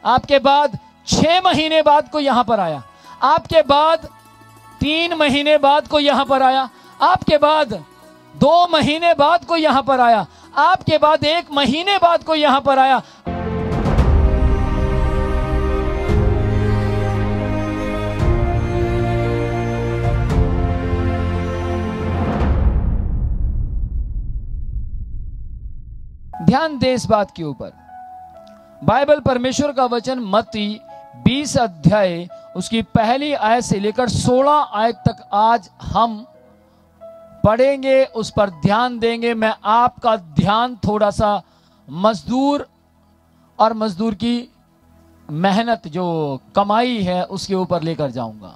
आपके बाद 6 महीने बाद कोई यहां पर आया, आपके बाद 3 महीने बाद कोई यहां पर आया, आपके बाद 2 महीने बाद कोई यहां पर आया, आपके बाद 1 महीने बाद कोई यहां पर आया। ध्यान दे इस बात के ऊपर, बाइबल परमेश्वर का वचन मत्ती 20 अध्याय उसकी पहली आयत से लेकर 16 आयत तक आज हम पढ़ेंगे, उस पर ध्यान देंगे। मैं आपका ध्यान थोड़ा सा मजदूर और मजदूर की मेहनत जो कमाई है उसके ऊपर लेकर जाऊंगा,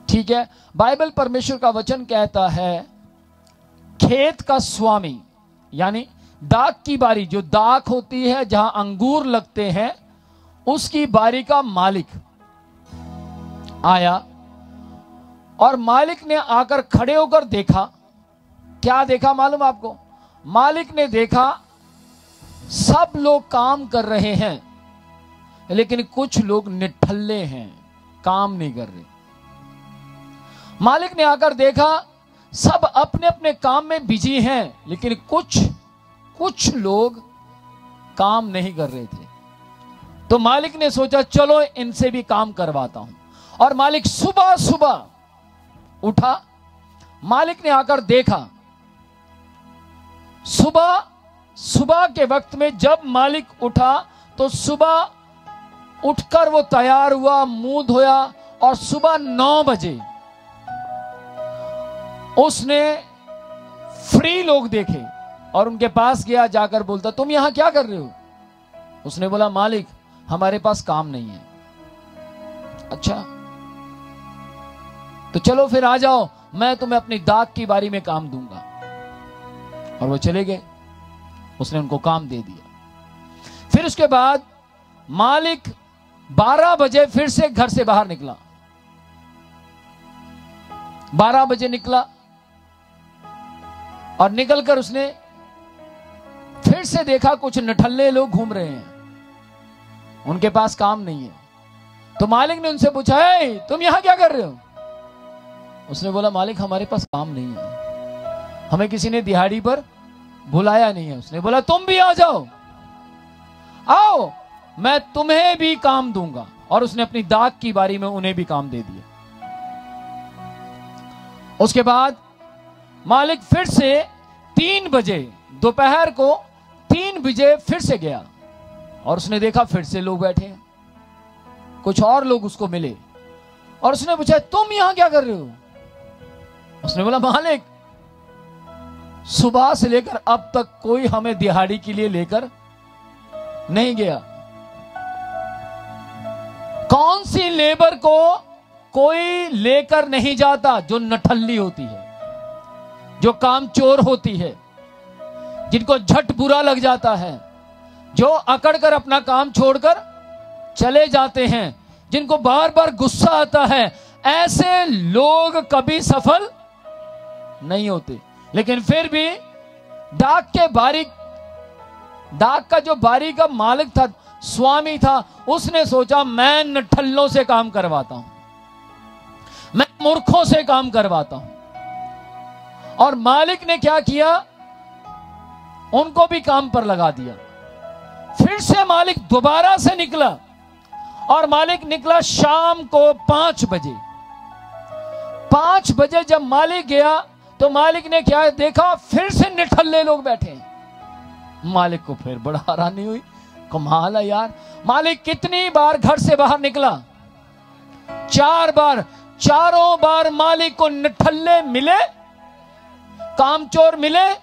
ठीक है। बाइबल परमेश्वर का वचन कहता है, खेत का स्वामी यानी दाख की बारी, जो दाख होती है जहां अंगूर लगते हैं, उसकी बारी का मालिक आया और मालिक ने आकर खड़े होकर देखा। क्या देखा मालूम आपको? मालिक ने देखा सब लोग काम कर रहे हैं, लेकिन कुछ लोग निठल्ले हैं, काम नहीं कर रहे। मालिक ने आकर देखा सब अपने अपने काम में बिजी हैं, लेकिन कुछ लोग काम नहीं कर रहे थे। तो मालिक ने सोचा चलो इनसे भी काम करवाता हूं, और मालिक सुबह सुबह उठा। मालिक ने आकर देखा, सुबह के वक्त में जब मालिक उठा तो सुबह उठकर वो तैयार हुआ, मुंह धोया, और सुबह 9 बजे उसने फ्री लोग देखे और उनके पास गया, जाकर बोलता तुम यहां क्या कर रहे हो? उसने बोला मालिक हमारे पास काम नहीं है। अच्छा तो चलो फिर आ जाओ, मैं तुम्हें अपनी दाख की बारी में काम दूंगा। और वो चले गए, उसने उनको काम दे दिया। फिर उसके बाद मालिक 12 बजे फिर से घर से बाहर निकला। 12 बजे निकला और निकलकर उसने फिर से देखा कुछ निठल्ले लोग घूम रहे हैं, उनके पास काम नहीं है। तो मालिक ने उनसे पूछा, तुम यहां क्या कर रहे हो? उसने बोला मालिक हमारे पास काम नहीं है, हमें किसी ने दिहाड़ी पर बुलाया नहीं है। उसने बोला तुम भी आ जाओ, आओ मैं तुम्हें भी काम दूंगा। और उसने अपनी दाख की बारी में उन्हें भी काम दे दिया। उसके बाद मालिक फिर से 3 बजे दोपहर को 3 बजे फिर से गया और उसने देखा फिर से लोग बैठे हैं, कुछ और लोग उसको मिले और उसने पूछा तुम यहां क्या कर रहे हो? उसने बोला मालिक सुबह से लेकर अब तक कोई हमें दिहाड़ी के लिए लेकर नहीं गया। कौन सी लेबर को कोई लेकर नहीं जाता जो नठल्ली होती है, जो कामचोर होती है, जिनको झट बुरा लग जाता है, जो अकड़कर अपना काम छोड़कर चले जाते हैं, जिनको बार बार गुस्सा आता है। ऐसे लोग कभी सफल नहीं होते। लेकिन फिर भी दाख का जो बारी का मालिक था, स्वामी था, उसने सोचा मैं निठल्लों से काम करवाता हूं, मैं मूर्खों से काम करवाता हूं। और मालिक ने क्या किया, उनको भी काम पर लगा दिया। फिर से मालिक दोबारा से निकला और मालिक निकला शाम को 5 बजे। 5 बजे जब मालिक गया तो मालिक ने क्या देखा, फिर से निठल्ले लोग बैठे हैं। मालिक को फिर बड़ा हैरानी हुई, कमाल है यार, मालिक कितनी बार घर से बाहर निकला? 4 बार। चारों बार मालिक को निठल्ले मिले, कामचोर मिले,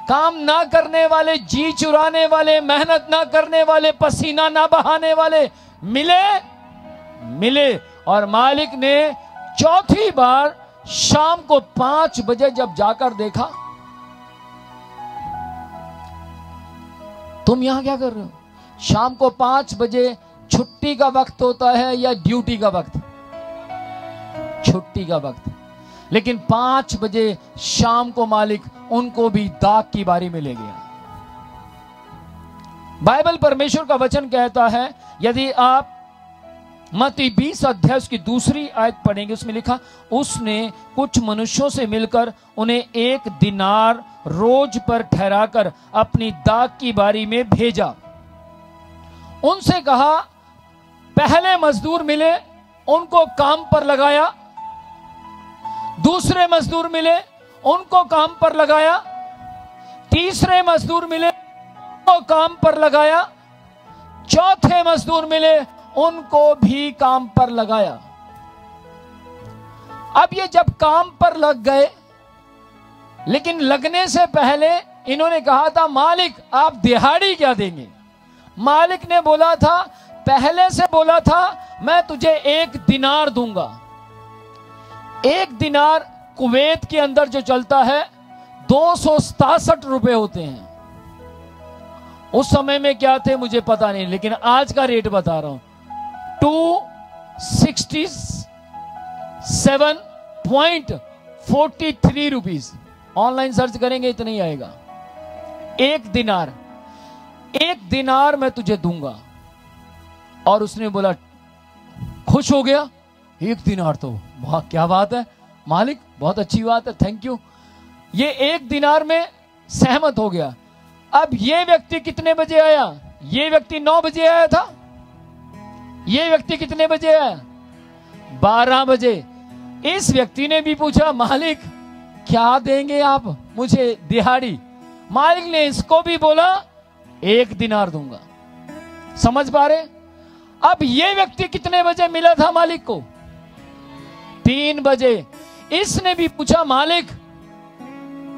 काम ना करने वाले, जी चुराने वाले, मेहनत ना करने वाले, पसीना ना बहाने वाले मिले। और मालिक ने चौथी बार शाम को 5 बजे जब जाकर देखा, तुम यहां क्या कर रहे हो? शाम को 5 बजे छुट्टी का वक्त होता है या ड्यूटी का वक्त? छुट्टी का वक्त। लेकिन 5 बजे शाम को मालिक उनको भी दाख की बारी में ले गया। बाइबल परमेश्वर का वचन कहता है, यदि आप मत्ती 20 अध्याय की दूसरी आयत पढ़ेंगे, उसमें लिखा, उसने कुछ मनुष्यों से मिलकर उन्हें 1 दिनार रोज पर ठहराकर अपनी दाख की बारी में भेजा। उनसे कहा, पहले मजदूर मिले उनको काम पर लगाया, दूसरे मजदूर मिले उनको काम पर लगाया, तीसरे मजदूर मिले उनको काम पर लगाया, चौथे मजदूर मिले उनको भी काम पर लगाया। अब ये जब काम पर लग गए, लेकिन लगने से पहले इन्होंने कहा था, मालिक आप दिहाड़ी क्या देंगे? मालिक ने बोला था, पहले से बोला था, मैं तुझे 1 दिनार दूंगा। 1 दिनार कुवैत के अंदर जो चलता है 267 रुपए होते हैं। उस समय में क्या थे मुझे पता नहीं, लेकिन आज का रेट बता रहा हूं, 267.43 रुपीज। ऑनलाइन सर्च करेंगे इतना ही आएगा। 1 दिनार, 1 दिनार मैं तुझे दूंगा। और उसने बोला, खुश हो गया, 1 दिनार तो वाह क्या बात है मालिक, बहुत अच्छी बात है, थैंक यू। ये 1 दिनार में सहमत हो गया। अब ये व्यक्ति कितने बजे आया? ये व्यक्ति 9 बजे आया था। ये व्यक्ति कितने बजे आया? 12 बजे। इस व्यक्ति ने भी पूछा, मालिक क्या देंगे आप मुझे दिहाड़ी? मालिक ने इसको भी बोला, 1 दिनार दूंगा। समझ पा रहे? अब ये व्यक्ति कितने बजे मिला था मालिक को? 3 बजे। इसने भी पूछा, मालिक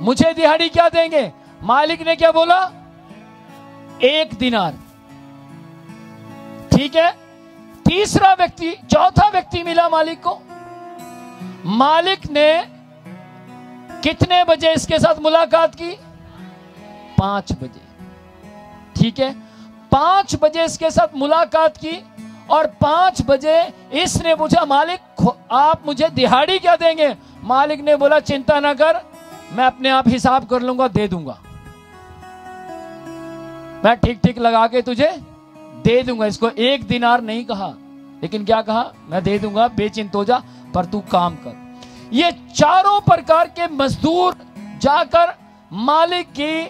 मुझे दिहाड़ी क्या देंगे? मालिक ने क्या बोला? 1 दिनार। ठीक है। तीसरा व्यक्ति, चौथा व्यक्ति मिला मालिक को। मालिक ने कितने बजे इसके साथ मुलाकात की? 5 बजे। ठीक है। 5 बजे इसके साथ मुलाकात की और 5 बजे इसने पूछा, मालिक आप मुझे दिहाड़ी क्या देंगे? मालिक ने बोला, चिंता ना कर, मैं अपने आप हिसाब कर लूंगा, दे दूंगा, मैं ठीक ठीक लगा के तुझे दे दूंगा। इसको 1 दिनार नहीं कहा, लेकिन क्या कहा? मैं दे दूंगा, बेचिंत हो जा, पर तू काम कर। ये चारों प्रकार के मजदूर जाकर मालिक की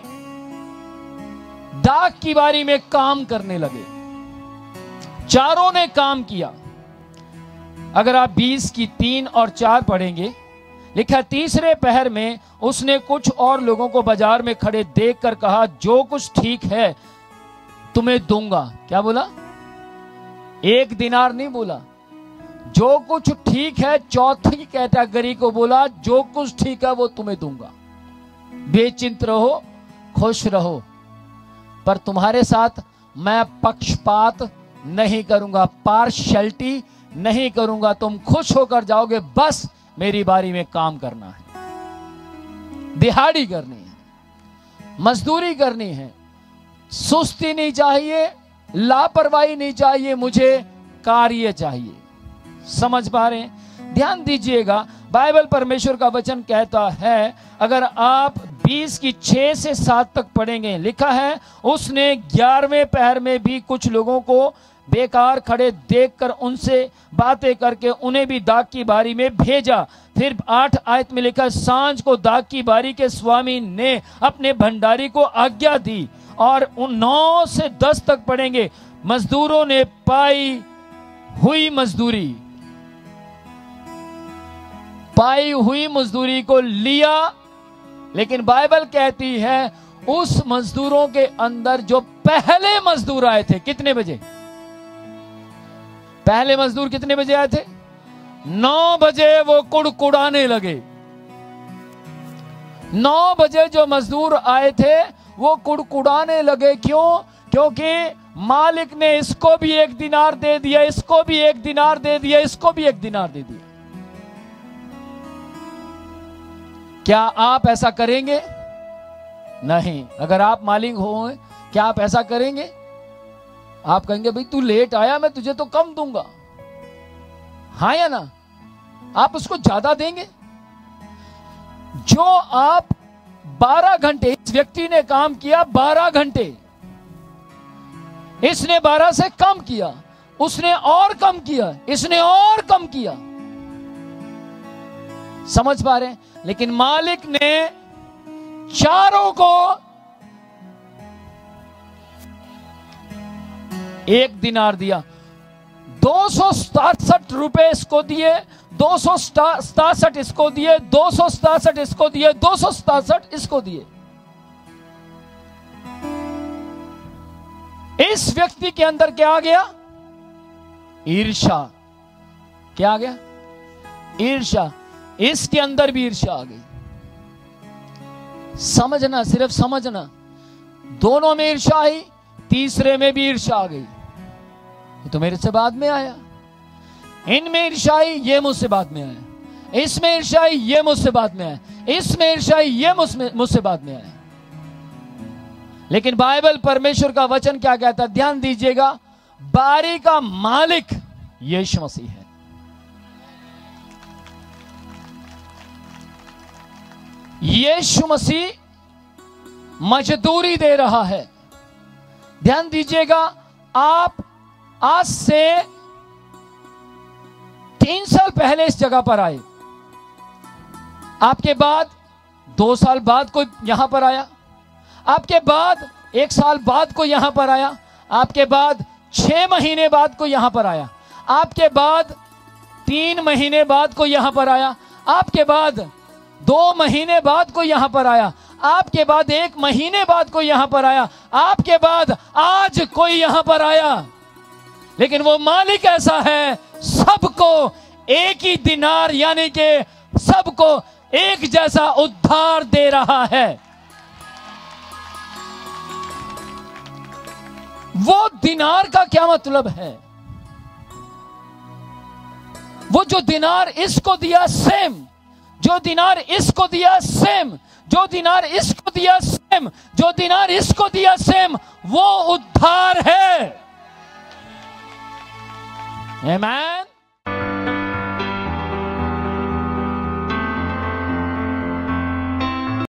दाख की बारी में काम करने लगे। चारों ने काम किया। अगर आप 20 की 3 और 4 पढ़ेंगे, लिखा, तीसरे पहर में उसने कुछ और लोगों को बाजार में खड़े देखकर कहा, जो कुछ ठीक है तुम्हें दूंगा। क्या बोला? 1 दिनार नहीं बोला, जो कुछ ठीक है। चौथी कैटेगरी को बोला, जो कुछ ठीक है वो तुम्हें दूंगा, बेचिंत रहो, खुश रहो, पर तुम्हारे साथ मैं पक्षपात नहीं करूंगा, पार्शियलिटी नहीं करूंगा। तुम खुश होकर जाओगे, बस मेरी बारी में काम करना है, दिहाड़ी करनी है, मजदूरी करनी है, सुस्ती नहीं चाहिए, लापरवाही नहीं चाहिए, मुझे कार्य चाहिए। समझ पा रहे हैं? ध्यान दीजिएगा, बाइबल परमेश्वर का वचन कहता है, अगर आप 20 की 6 से 7 तक पढ़ेंगे, लिखा है, उसने 11वें पहर में भी कुछ लोगों को बेकार खड़े देखकर उनसे बातें करके उन्हें भी दाख की बारी में भेजा। फिर 8 आयत में लिखा, सांझ को दाख की बारी के स्वामी ने अपने भंडारी को आज्ञा दी। और 9 से 10 तक पढ़ेंगे, मजदूरों ने पाई हुई मजदूरी को लिया। लेकिन बाइबल कहती है, उस मजदूरों के अंदर जो पहले मजदूर आए थे, कितने बजे? पहले मजदूर कितने बजे आए थे? 9 बजे वो कुड़कुड़ाने लगे। 9 बजे जो मजदूर आए थे वो कुड़कुड़ाने लगे। क्यों? क्योंकि मालिक ने इसको भी 1 दिनार दे दिया, इसको भी 1 दिनार दे दिया, इसको भी 1 दिनार दे दिया। क्या आप ऐसा करेंगे? नहीं। अगर आप मालिक हो, क्या आप ऐसा करेंगे? आप कहेंगे, भाई तू लेट आया, मैं तुझे तो कम दूंगा, हाँ या ना? आप उसको ज्यादा देंगे? जो आप 12 घंटे, इस व्यक्ति ने काम किया 12 घंटे, इसने 12 से कम किया, उसने और कम किया, इसने और कम किया। समझ पा रहे हैं? लेकिन मालिक ने चारों को 1 दिनार दिया। 267 रुपए इसको दिए, 267 इसको दिए, 267 इसको दिए, 267 इसको दिए। इस व्यक्ति के अंदर क्या आ गया? ईर्ष्या। क्या आ गया? ईर्ष्या। इसके अंदर भी ईर्ष्या आ गई। समझना, सिर्फ समझना, दोनों में ईर्ष्या आई, तीसरे में भी ईर्ष्या आ गई। ये तो मेरे से बाद में आया। इनमें ईर्ष्या आई, ये मुझसे बाद में आया। इसमें ईर्ष्या आई, ये मुझसे बाद में आया। इसमें ईर्ष्या आई, ये मुझसे बाद में आया। लेकिन बाइबल, परमेश्वर का वचन क्या कहता है? ध्यान दीजिएगा, बारी का मालिक यीशु मसीह है। यीशु मसीह मजदूरी दे रहा है। ध्यान दीजिएगा, आप आज से 3 साल पहले इस जगह पर आए, आपके बाद 2 साल बाद कोई यहां पर आया, आपके बाद 1 साल बाद कोई यहां पर आया, आपके बाद 6 महीने बाद कोई यहां पर आया, आपके बाद 3 महीने बाद कोई यहां पर आया, आपके बाद 2 महीने बाद कोई यहां पर आया, आपके बाद 1 महीने बाद कोई यहां पर आया, आपके बाद आज कोई यहां पर आया। लेकिन वो मालिक ऐसा है, सबको एक ही दिनार, यानी कि सबको एक जैसा उद्धार दे रहा है। वो दिनार का क्या मतलब है? वो जो दिनार इसको दिया सेम, जो दिनार इसको दिया सेम, जो दिनार इसको दिया सेम, जो दिनार इसको दिया सेम, वो उद्धार है। आमीन।